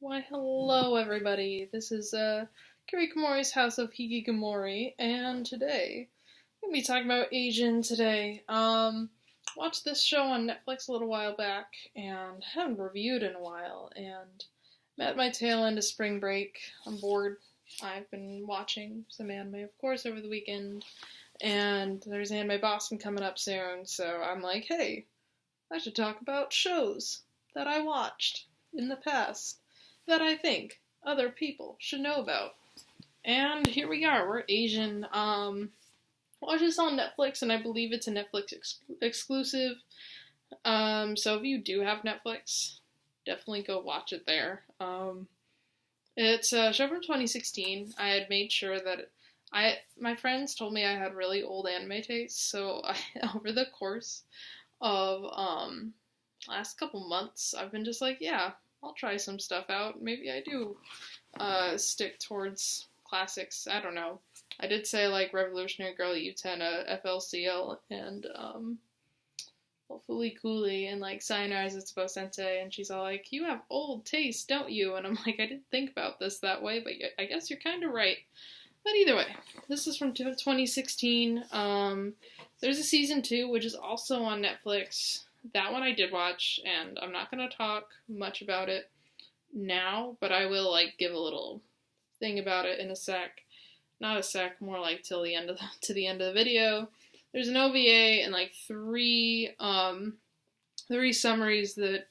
Why, hello everybody. This is Kirikomori's House of Hikikomori, and today I'm gonna be talking about Ajin today. Watched this show on Netflix a little while back and haven't reviewed in a while, and I'm at my tail end of spring break. I'm bored. I've been watching some anime, of course, over the weekend, and there's Anime Boston coming up soon, so I'm like, hey, I should talk about shows that I watched in the past that I think other people should know about. And here we are. We're Asian. Watch this on Netflix, and I believe it's a Netflix exclusive. So if you do have Netflix, definitely go watch it there. It's a show from 2016. I had made sure that my friends told me I had really old anime tastes, so over the course of last couple months, I've been just like, yeah, I'll try some stuff out. Maybe I do stick towards classics. I don't know. I did say like Revolutionary Girl Utena, FLCL, and Fully Cooley, and like Sayonara Zutsubo Sensei, and she's all like, you have old taste, don't you? And I'm like, I didn't think about this that way, but I guess you're kind of right. But either way, this is from 2016. There's a season 2, which is also on Netflix. That one I did watch, and I'm not going to talk much about it now, but I will, like, give a little thing about it in a sec. Not a sec, more like till the end of the end of the video. There's an OVA and, like, three summaries that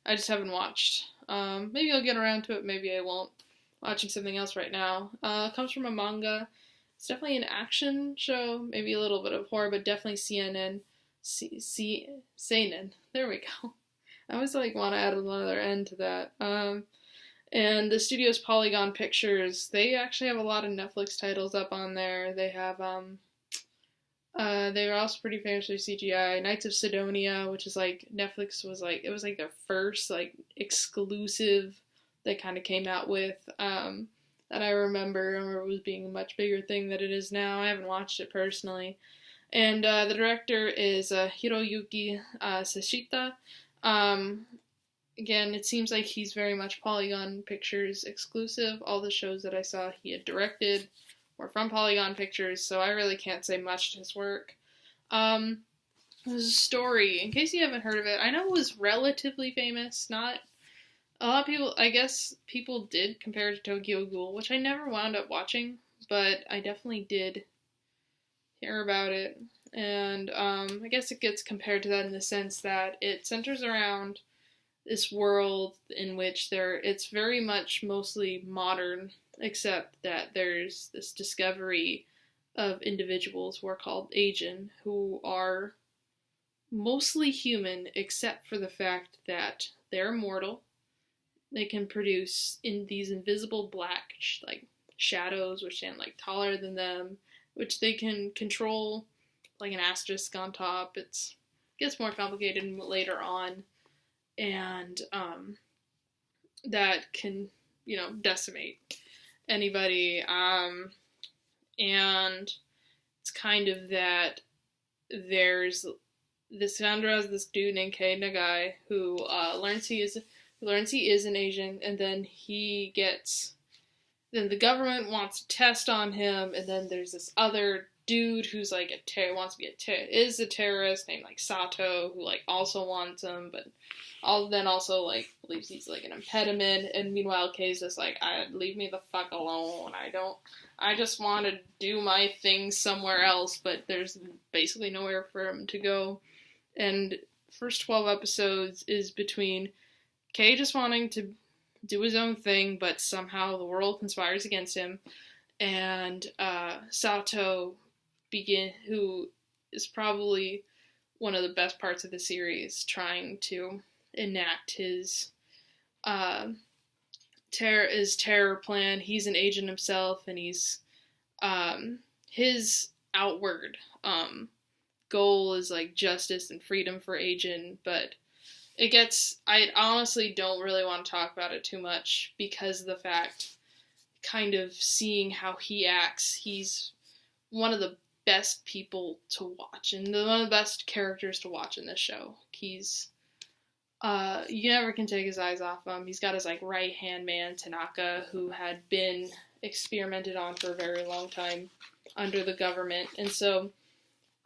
I just haven't watched. Maybe I'll get around to it, maybe I won't. Watching something else right now. Comes from a manga. It's definitely an action show, maybe a little bit of horror, but definitely seinen. There we go. I always like want to add another N to that. And the studio's Polygon Pictures. They actually have a lot of Netflix titles up on there. They have they were also pretty famous for CGI. Knights of Sidonia, which is like Netflix was like it was like their first like exclusive they kind of came out with. That I remember it was being a much bigger thing than it is now. I haven't watched it personally. And the director is Hiroyuki Sashita. Again, it seems like he's very much Polygon Pictures exclusive. All the shows that I saw he had directed were from Polygon Pictures, so I really can't say much to his work. There's a story, in case you haven't heard of it. I know it was relatively famous, not a lot of people, I guess people did compare it to Tokyo Ghoul, which I never wound up watching, but I definitely did hear about it. And I guess it gets compared to that in the sense that it centers around this world in which it's very much mostly modern, except that there's this discovery of individuals who are called Ajin, who are mostly human, except for the fact that they're immortal. They can produce in these invisible black like shadows which stand like taller than them, which they can control like an asterisk on top. It gets more complicated later on, and that can decimate anybody. And it's kind of that there's this founder has this dude named Kei Nagai who learns he is an Asian, and then then the government wants to test on him, and then there's this other dude who's like is a terrorist named like Sato, who like also wants him, but also like believes he's like an impediment, and meanwhile Kei's just like, leave me the fuck alone, I just want to do my thing somewhere else, but there's basically nowhere for him to go. And first 12 episodes is between Kei just wanting to do his own thing, but somehow the world conspires against him, and Sato who is probably one of the best parts of the series, trying to enact his terror plan. He's an agent himself, and he's his outward goal is like justice and freedom for Ajin, but I honestly don't really want to talk about it too much because of the fact, kind of seeing how he acts, he's one of the best people to watch, and one of the best characters to watch in this show. He's You never can take his eyes off him. He's got his like right hand man Tanaka, who had been experimented on for a very long time under the government, and so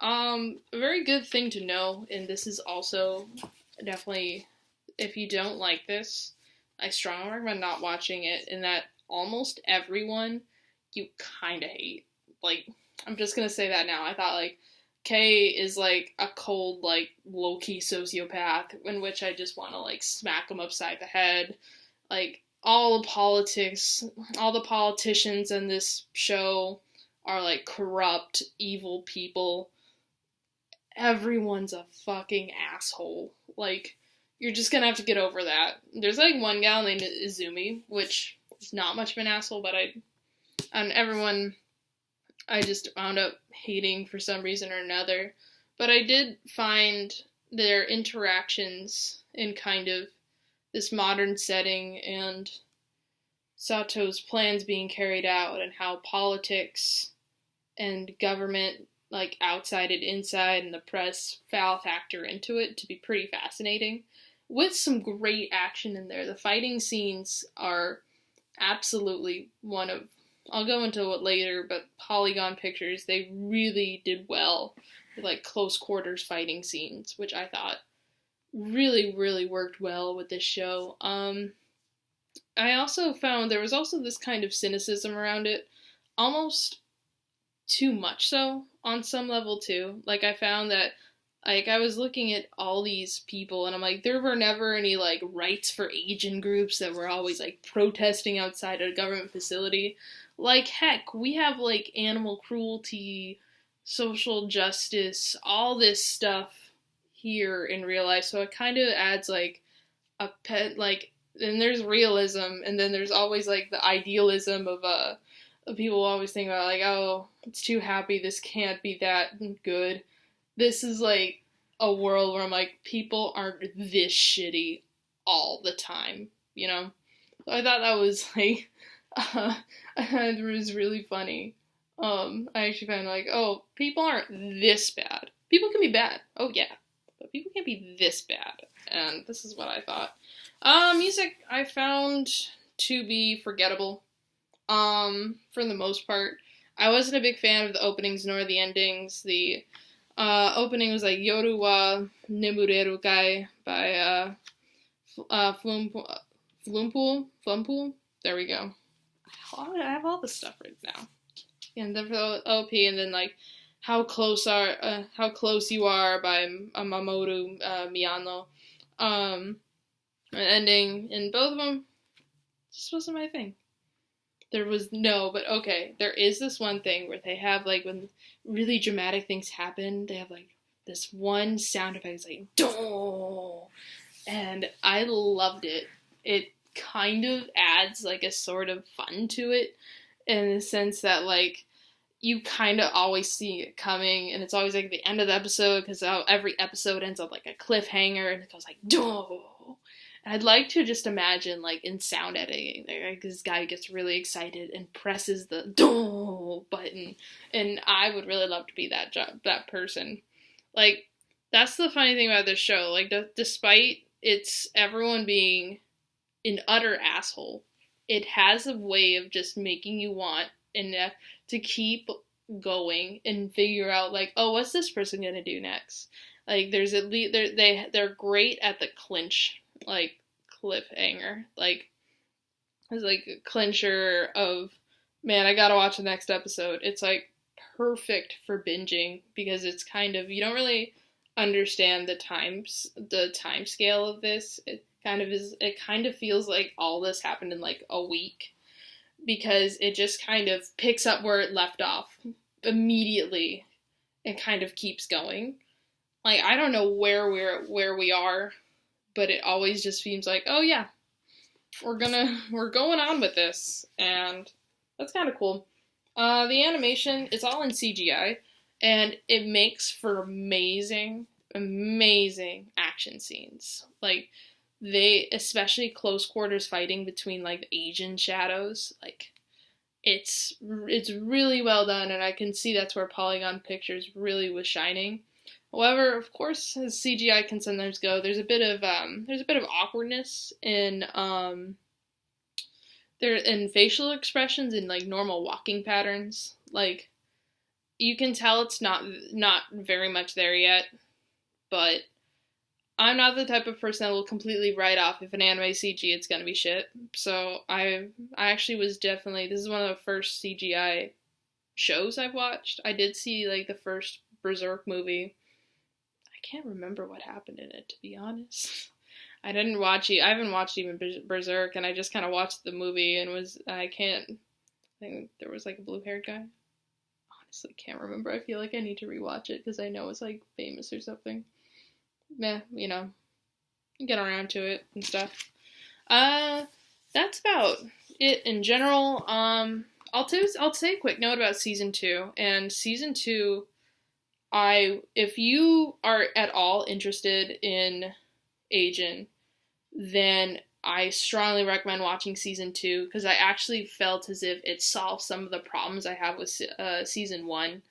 a very good thing to know. And this is also definitely, if you don't like this, I strongly recommend not watching it. In that almost everyone you kind of hate. Like, I'm just gonna say that now. I thought like Kay is like a cold, like low key sociopath in which I just want to like smack him upside the head. Like all the politics, all the politicians in this show are like corrupt, evil people. Everyone's a fucking asshole. Like, you're just gonna have to get over that. There's like one gal named Izumi, which is not much of an asshole, but and everyone I just wound up hating for some reason or another. But I did find their interactions in kind of this modern setting and Sato's plans being carried out and how politics and government, like outside and inside, and the press factor into it to be pretty fascinating. With some great action in there. The fighting scenes are absolutely one of, I'll go into it later, but Polygon Pictures, they really did well with like close quarters fighting scenes, which I thought really, really worked well with this show. I also found there was also this kind of cynicism around it, almost too much so on some level too. Like I found that like I was looking at all these people and I'm like, there were never any like rights for Ajin groups that were always like protesting outside a government facility. Like heck, we have like animal cruelty, social justice, all this stuff here in real life. So it kind of adds like a pet, like, and there's realism, and then there's always like the idealism of people always think about like, oh, it's too happy, this can't be that good. This is like a world where I'm like, people aren't this shitty all the time, you know? So I thought that was like, it was really funny. I actually found like, oh, people aren't this bad. People can be bad, oh yeah, but people can't be this bad, and this is what I thought. Music I found to be forgettable, for the most part. I wasn't a big fan of the openings nor the endings. The opening was like Yoru wa Nemureru Kai by Flumpool. There we go. I have all this stuff right now. And then for the OP, and then like How Close You Are by Mamoru Miyano. An ending in both of them just wasn't my thing. There was but okay, there is this one thing where they have like when really dramatic things happen, they have like this one sound effect, it's like "Doo!" And I loved it. It kind of adds like a sort of fun to it in the sense that like you kind of always see it coming, and it's always like the end of the episode because every episode ends up like a cliffhanger, and it goes like "Doo!" I'd like to just imagine, like, in sound editing, like, this guy gets really excited and presses the "Doo!" button, and I would really love to be that person. Like, that's the funny thing about this show. Like, despite it's everyone being an utter asshole, it has a way of just making you want to keep going and figure out, like, oh, what's this person gonna do next? Like, there's at least they're great at the clinch. Like cliffhanger, like it's like a clincher of, man, I gotta watch the next episode. It's like perfect for binging because it's kind of, you don't really understand the time scale of this. It kind of feels like all this happened in like a week because it just kind of picks up where it left off immediately and kind of keeps going. Like I don't know where we are, but it always just seems like, oh yeah, we're going on with this, and that's kind of cool. The animation, it's all in CGI, and it makes for amazing action scenes. Like, especially close quarters fighting between, like, Asian shadows, like, it's really well done, and I can see that's where Polygon Pictures really was shining. However, of course, as CGI can sometimes go, there's a bit of awkwardness in there in facial expressions and like normal walking patterns. Like you can tell it's not very much there yet, but I'm not the type of person that will completely write off if an anime CG it's gonna be shit. So I actually was definitely, this is one of the first CGI shows I've watched. I did see like the first Berserk movie. I can't remember what happened in it, to be honest. I haven't watched even Berserk, and I just kind of watched the movie and I think there was like a blue haired guy. Honestly, can't remember. I feel like I need to rewatch it because I know it's like famous or something. Meh, get around to it and stuff. That's about it in general. I'll say a quick note about season 2. And season 2, if you are at all interested in Ajin, then I strongly recommend watching season 2 because I actually felt as if it solved some of the problems I have with season 1,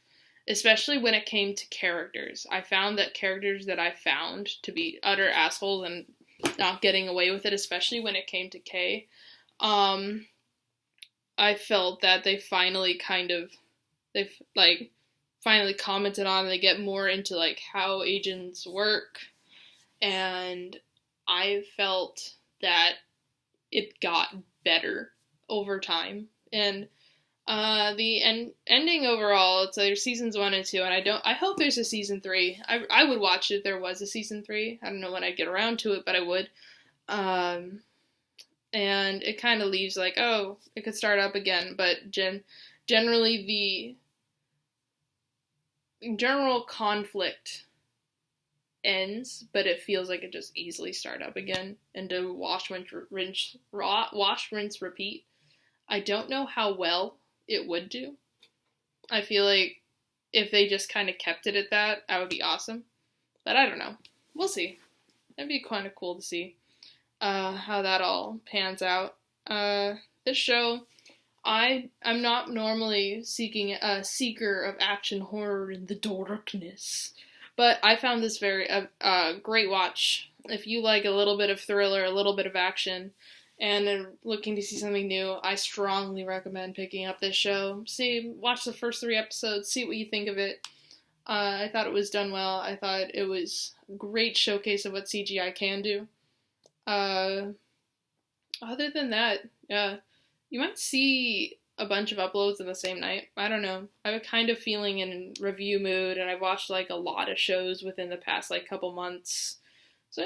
especially when it came to characters. I found that characters that I found to be utter assholes and not getting away with it, especially when it came to Kay, I felt that they finally commented on, and they get more into like how agents work, and I felt that it got better over time. And the ending overall, it's like there's seasons 1 and 2, and I hope there's a season 3. I would watch it if there was a season 3. I don't know when I'd get around to it, but I would. And it kind of leaves like, oh, it could start up again, but generally the general conflict ends, but it feels like it just easily start up again and to wash, rinse, repeat. I don't know how well it would do. I feel like if they just kind of kept it at that would be awesome. But I don't know. We'll see. That'd be kind of cool to see how that all pans out. This show, I'm not normally a seeker of action horror in the darkness, but I found this very great watch. If you like a little bit of thriller, a little bit of action, and are looking to see something new, I strongly recommend picking up this show. Watch the first 3 episodes, see what you think of it. I thought it was done well. I thought it was a great showcase of what CGI can do. Other than that, you might see a bunch of uploads in the same night. I don't know. I have a kind of feeling in review mood, and I've watched like a lot of shows within the past like couple months. So,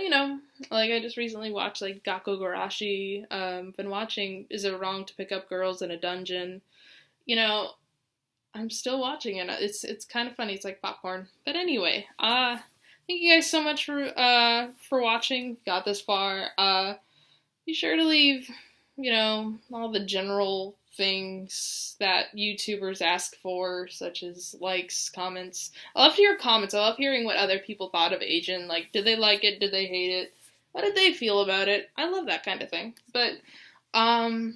like I just recently watched like Gakko Garashi. Been watching Is It Wrong to Pick Up Girls in a Dungeon? I'm still watching it. It's kind of funny. It's like popcorn. But anyway, thank you guys so much for watching. Got this far. Be sure to leave, all the general things that YouTubers ask for, such as likes, comments. I love to hear comments. I love hearing what other people thought of Ajin. Like, did they like it? Did they hate it? What did they feel about it? I love that kind of thing. But, I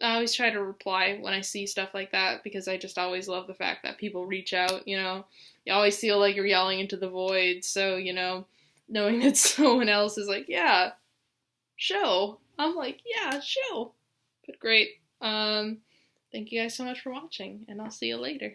always try to reply when I see stuff like that, because I just always love the fact that people reach out, You always feel like you're yelling into the void, so, knowing that someone else is like, yeah, show. I'm like, yeah, show. But great. Thank you guys so much for watching, and I'll see you later.